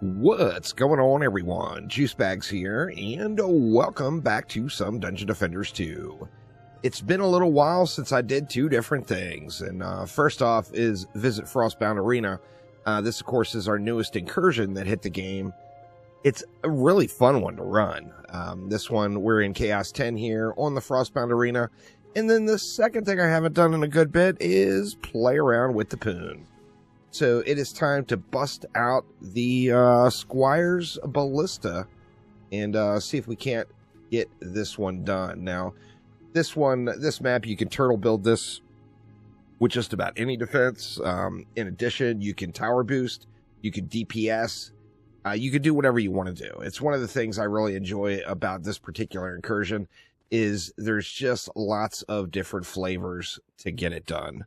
What's going on, everyone? Juicebags here, and welcome back to some Dungeon Defenders 2. It's been a little while since I did two different things, and first off is visit Frostbound Arena. This, of course, is our newest incursion that hit the game. It's a really fun one to run. This one, we're in Chaos 10 here on the Frostbound Arena, and then the second thing I haven't done in a good bit is play around with the Poon. So it is time to bust out the Squire's Ballista and see if we can't get this one done. Now, this map, you can turtle build this with just about any defense. In addition, you can tower boost, you can DPS, you can do whatever you want to do. It's one of the things I really enjoy about this particular incursion is there's just lots of different flavors to get it done.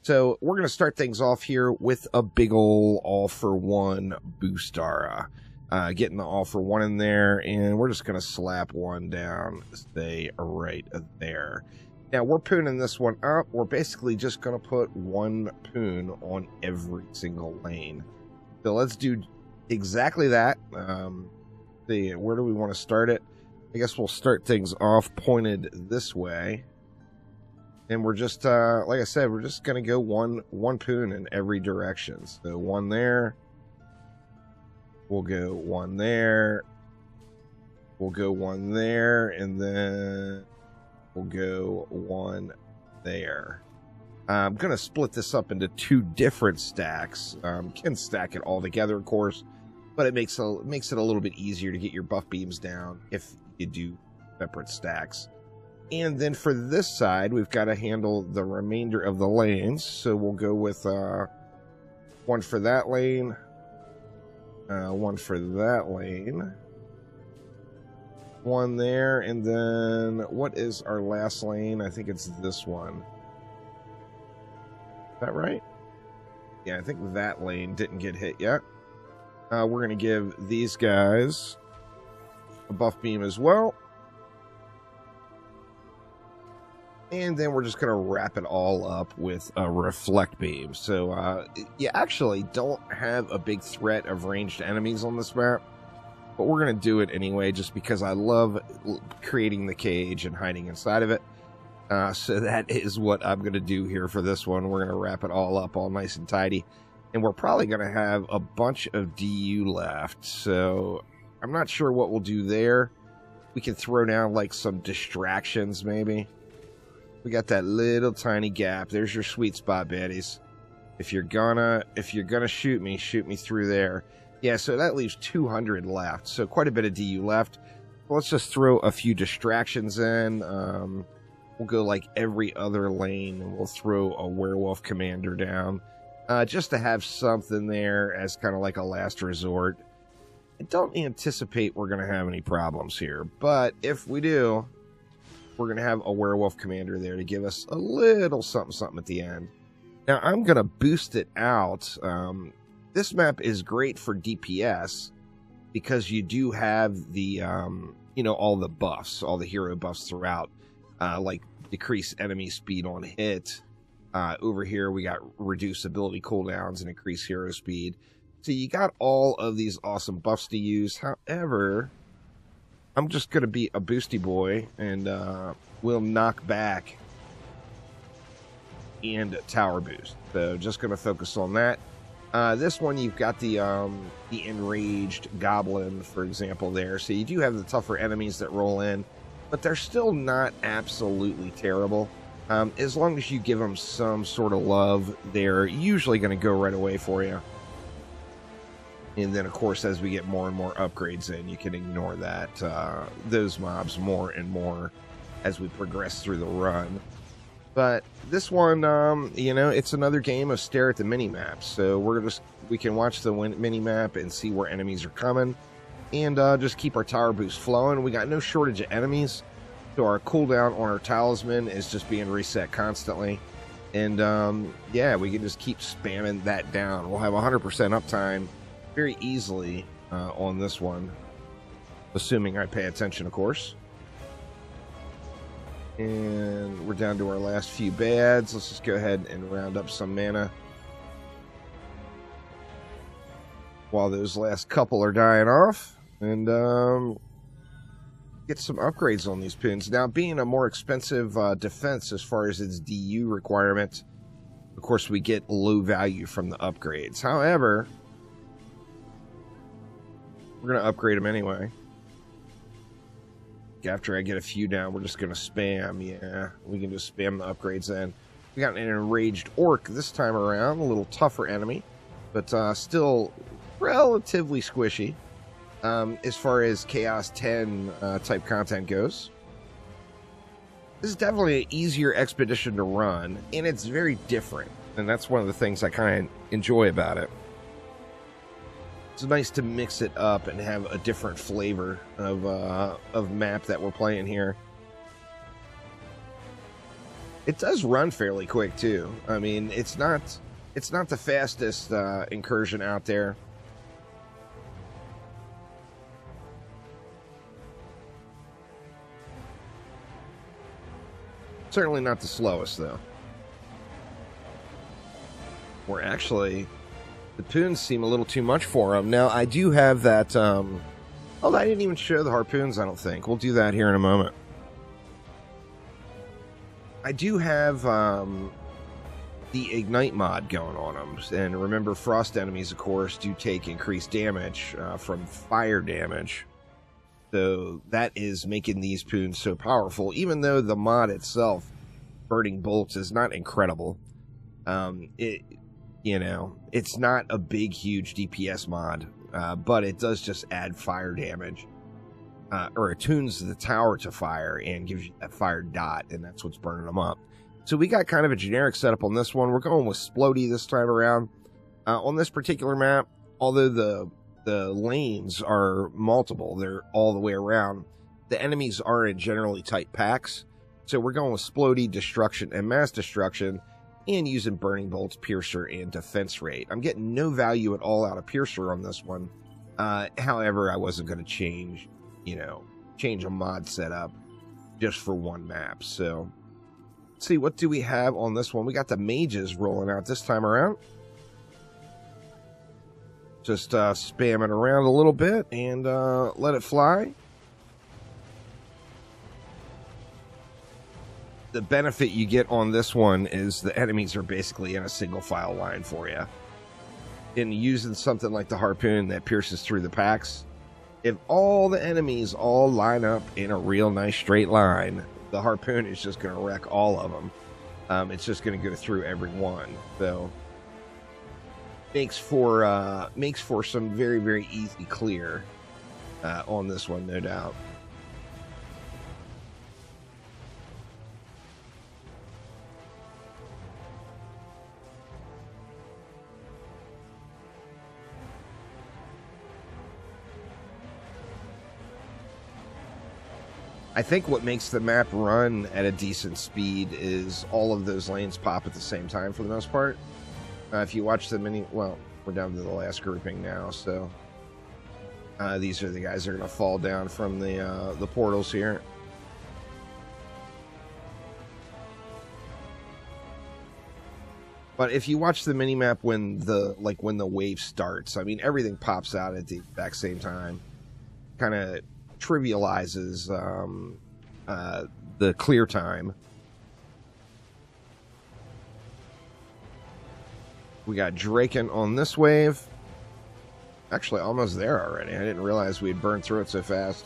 So we're going to start things off here with a big ol' all-for-one Boostara. Getting the all-for-one in there, and we're just going to slap one down, stay right there. Now, we're pooning this one up. We're basically just going to put one poon on every single lane. So let's do exactly that. See, where do we want to start it? I guess we'll start things off pointed this way. And we're just, like I said, we're just going to go one poon in every direction. So one there. We'll go one there. We'll go one there. And then we'll go one there. I'm going to split this up into two different stacks. Can stack it all together, of course. But it makes it a little bit easier to get your buff beams down if you do separate stacks. And then for this side, we've got to handle the remainder of the lanes. So we'll go with one for that lane, one for that lane, one there, and then what is our last lane? I think it's this one. Is that right? Yeah, I think that lane didn't get hit yet. We're going to give these guys a buff beam as well. And then we're just going to wrap it all up with a reflect beam. So you actually don't have a big threat of ranged enemies on this map. But we're going to do it anyway, just because I love creating the cage and hiding inside of it. So that is what I'm going to do here for this one. We're going to wrap it all up all nice and tidy. And we're probably going to have a bunch of DU left. So I'm not sure what we'll do there. We can throw down like some distractions maybe. We got that little tiny gap. There's your sweet spot, baddies. If you're gonna shoot me through there. Yeah, so that leaves 200 left. So quite a bit of DU left. Let's just throw a few distractions in. We'll go like every other lane, and we'll throw a werewolf commander down. Just to have something there as kind of like a last resort. I don't anticipate we're going to have any problems here. But if we do, we're going to have a werewolf commander there to give us a little something at the end. Now, I'm going to boost it out. This map is great for DPS because you do have the, all the buffs, all the hero buffs throughout, like decrease enemy speed on hit. Over here, we got reduce ability cooldowns and increase hero speed. So you got all of these awesome buffs to use. However, I'm just going to be a boosty boy, and we'll knock back and tower boost. So just going to focus on that. This one, you've got the enraged goblin, for example, there. So you do have the tougher enemies that roll in, but they're still not absolutely terrible. As long as you give them some sort of love, they're usually going to go right away for you. And then, of course, as we get more and more upgrades in, you can ignore that those mobs more and more as we progress through the run. But this one, it's another game of stare at the mini-map. So we can watch the mini-map and see where enemies are coming. And just keep our tower boost flowing. We got no shortage of enemies. So our cooldown on our talisman is just being reset constantly. And, yeah, we can just keep spamming that down. We'll have 100% uptime very easily on this one, assuming I pay attention, of course. And we're down to our last few bads. Let's just go ahead and round up some mana. while those last couple are dying off, and get some upgrades on these poons. Now, being a more expensive defense as far as its DU requirement, of course, we get low value from the upgrades. However, we're going to upgrade them anyway. After I get a few down, we're just going to spam. Yeah, we can just spam the upgrades in. We got an enraged orc this time around, a little tougher enemy, but still relatively squishy as far as Chaos 10 type content goes. This is definitely an easier expedition to run, and it's very different, and that's one of the things I kind of enjoy about it. It's nice to mix it up and have a different flavor of map that we're playing here. It does run fairly quick too. I mean, it's not the fastest incursion out there. Certainly not the slowest though. We're actually, the poons seem a little too much for him. Now, I do have that, oh, I didn't even show the harpoons, I don't think. We'll do that here in a moment. I do have the Ignite mod going on them. And remember, frost enemies, of course, do take increased damage from fire damage. So that is making these poons so powerful, even though the mod itself, Burning Bolts, is not incredible. You know, it's not a big, huge DPS mod, but it does just add fire damage. Or attunes the tower to fire and gives you that fire dot, and that's what's burning them up. So we got kind of a generic setup on this one. We're going with Splody this time around. On this particular map, although the lanes are multiple, they're all the way around, the enemies are in generally tight packs. So we're going with Splody, Destruction, and Mass Destruction, and using Burning Bolts, Piercer, and Defense Rate. I'm getting no value at all out of Piercer on this one. However, I wasn't going to change a mod setup just for one map. So let's see, what do we have on this one? We got the mages rolling out this time around. Just spam it around a little bit and let it fly. The benefit you get on this one is the enemies are basically in a single file line for you. And using something like the harpoon that pierces through the packs, if all the enemies all line up in a real nice straight line, the harpoon is just going to wreck all of them. It's just going to go through every one. So makes for some very, very easy clear on this one, no doubt. I think what makes the map run at a decent speed is all of those lanes pop at the same time for the most part. If you watch the well, we're down to the last grouping now, so these are the guys that are going to fall down from the portals here. But if you watch the minimap when the wave starts, I mean, everything pops out at the exact same time. Kind of trivializes the clear time. We got Draken on this wave. Actually, almost there already. I didn't realize we had burned through it so fast.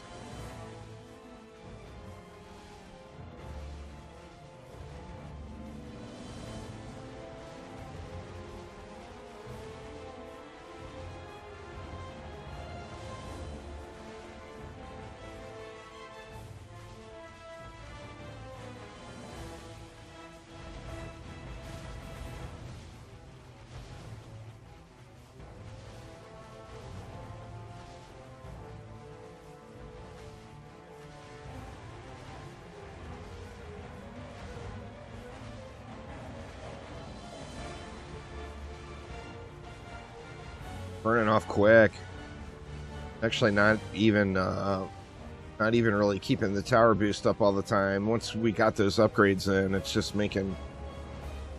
Burning off quick. Actually, not even really keeping the tower boost up all the time. Once we got those upgrades in, it's just making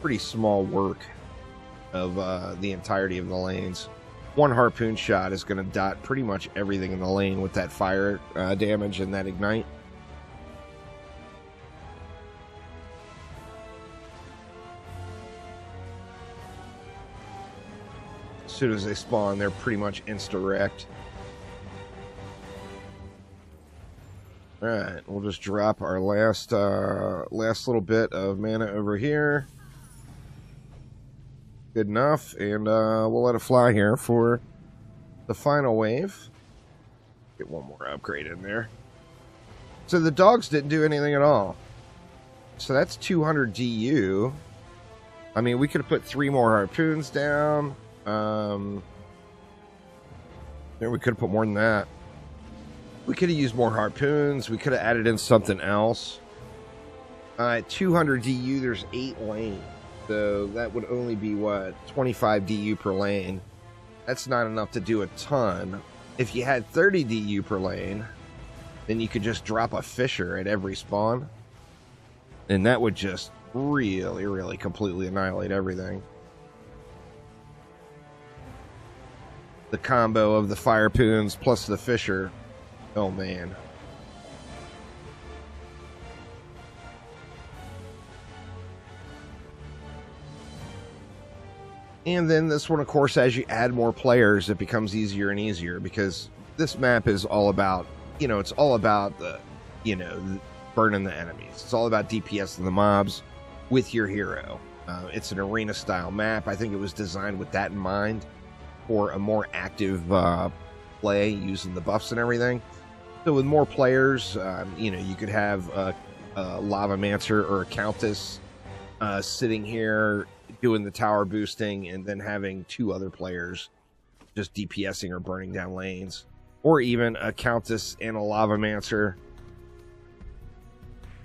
pretty small work of the entirety of the lanes. one harpoon shot is going to dot pretty much everything in the lane with that fire damage and that ignite. As soon as they spawn, they're pretty much insta-wrecked. Alright, we'll just drop our last little bit of mana over here. Good enough, and we'll let it fly here for the final wave. Get one more upgrade in there. So the dogs didn't do anything at all. So that's 200 DU. I mean, we could have put 3 more harpoons down. There, we could have put more than that. We could have used more harpoons. We could have added in something else. At 200 DU, there's 8 lanes. So that would only be, what, 25 DU per lane. That's not enough to do a ton. If you had 30 DU per lane, then you could just drop a Fisher at every spawn. And that would just really, really completely annihilate everything. The combo of the Fire Poons plus the Fisher. Oh, man. And then this one, of course, as you add more players, it becomes easier and easier because this map is all about, it's all about the, burning the enemies. It's all about DPS and the mobs with your hero. It's an arena-style map. I think it was designed with that in mind for a more active play using the buffs and everything. So with more players, you could have a Lavamancer or a Countess sitting here doing the tower boosting and then having 2 other players just DPSing or burning down lanes. Or even a Countess and a Lavamancer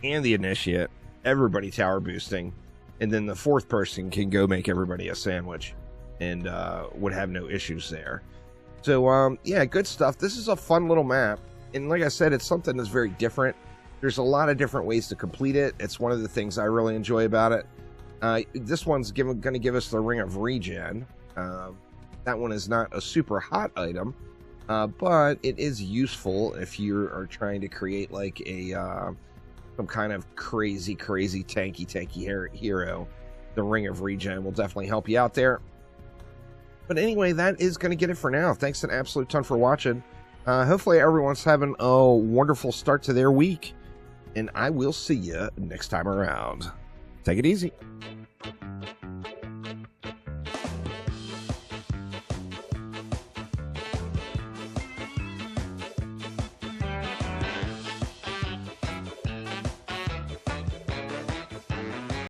and the Initiate, everybody tower boosting, and then the 4th person can go make everybody a sandwich and would have no issues there. So, yeah, good stuff. This is a fun little map. And like I said, it's something that's very different. There's a lot of different ways to complete it. It's one of the things I really enjoy about it. This one's going to give us the Ring of Regen. That one is not a super hot item, but it is useful if you are trying to create like a some kind of crazy tanky hero. The Ring of Regen will definitely help you out there. But anyway, that is going to get it for now. Thanks an absolute ton for watching. Hopefully everyone's having a wonderful start to their week. And I will see you next time around. Take it easy.